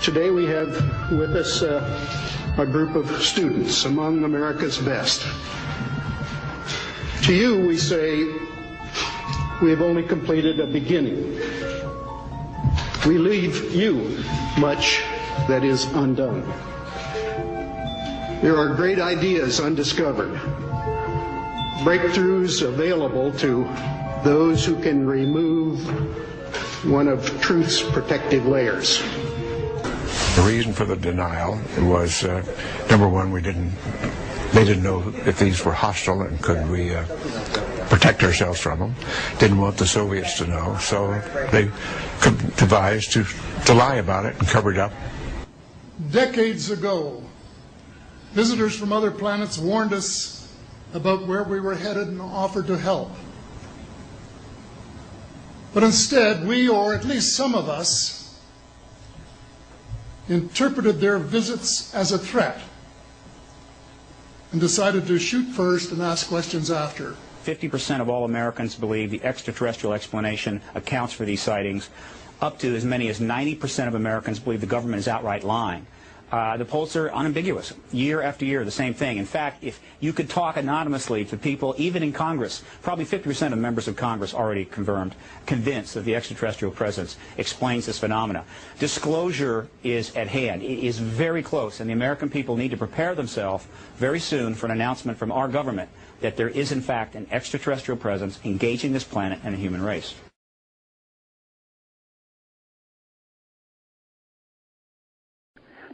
Today we have with us a group of students among America's best. To you, we say, we have only completed a beginning. We leave you much that is undone. There are great ideas undiscovered, breakthroughs available to those who can remove one of truth's protective layers. The reason for the denial was, number one, they didn't know if these were hostile and could we protect ourselves from them. Didn't want the Soviets to know, so they devised to lie about it and cover it up. Decades ago, visitors from other planets warned us about where we were headed and offered to help. But instead, we, or at least some of us, interpreted their visits as a threat and decided to shoot first and ask questions after. 50% of all Americans believe the extraterrestrial explanation accounts for these sightings. Up to as many as 90% of Americans believe the government is outright lying. The polls are unambiguous. Year after year, the same thing. In fact, if you could talk anonymously to people, even in Congress, probably 50% of members of Congress already convinced that the extraterrestrial presence explains this phenomena. Disclosure is at hand. It is very close, and the American people need to prepare themselves very soon for an announcement from our government that there is, in fact, an extraterrestrial presence engaging this planet and the human race.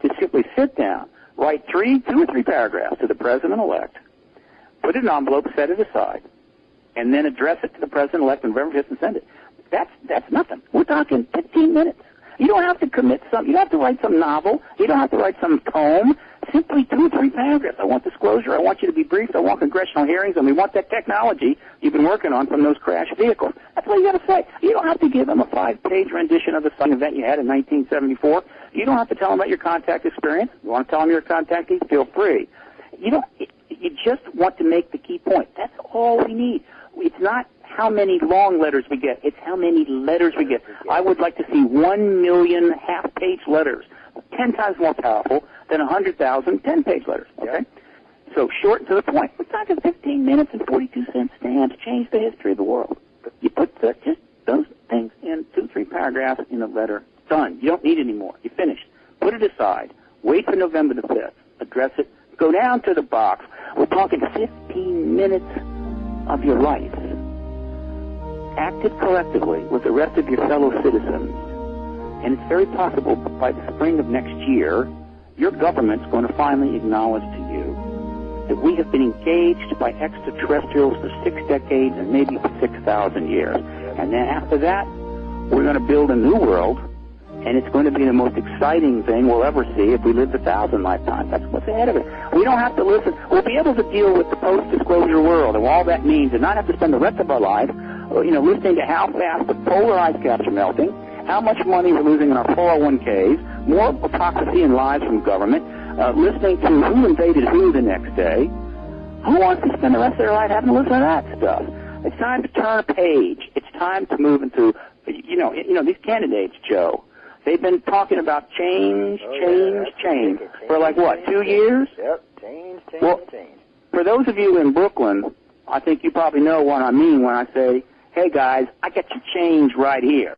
To simply sit down, write 2 or 3 paragraphs to the President-elect, put it in an envelope, set it aside, and then address it to the President-elect on November 5th and send it. That's nothing. We're talking 15 minutes. You don't have to commit you don't have to write some novel. You don't have to write some poem. Simply 2 or 3 paragraphs. I want disclosure. I want you to be briefed. I want congressional hearings, and we want that technology you've been working on from those crashed vehicles. That's what you got to say. You don't have to give them a 5-page rendition of the sun event you had in 1974. You don't have to tell them about your contact experience. You want to tell them your contactee? Feel free. You just want to make the key point. That's all we need. It's not how many long letters we get. It's how many letters we get. I would like to see 1 million half-page letters, 10 times more powerful than 100,000 10-page letters. Okay? So short and to the point. We're talking 15 minutes and 42-cent stamps. Change the history of the world. You put just those things in 2 or 3 paragraphs in a letter. Done. You don't need any more. You're finished. Put it aside. Wait for November the 5th. Address it. Go down to the box. We're talking 15 minutes of your life. Act it collectively with the rest of your fellow citizens. And it's very possible by the spring of next year, your government's going to finally acknowledge to you that we have been engaged by extraterrestrials for 6 decades and maybe for 6,000 years. And then after that, we're going to build a new world, and it's going to be the most exciting thing we'll ever see if we live 1,000 lifetimes. That's what's ahead of it. We don't have to listen. We'll be able to deal with the post-disclosure world and all that means and not have to spend the rest of our lives, listening to how fast the polar ice caps are melting, how much money we're losing in our 401ks, more hypocrisy and lies from government, listening to who invaded who the next day. Who wants to spend the rest of their life having to listen to that stuff? It's time to turn a page. It's time to move into, these candidates, Joe, they've been talking about change for like, what, 2 years? Yep, change. For those of you in Brooklyn, I think you probably know what I mean when I say, hey, guys, I got your change right here.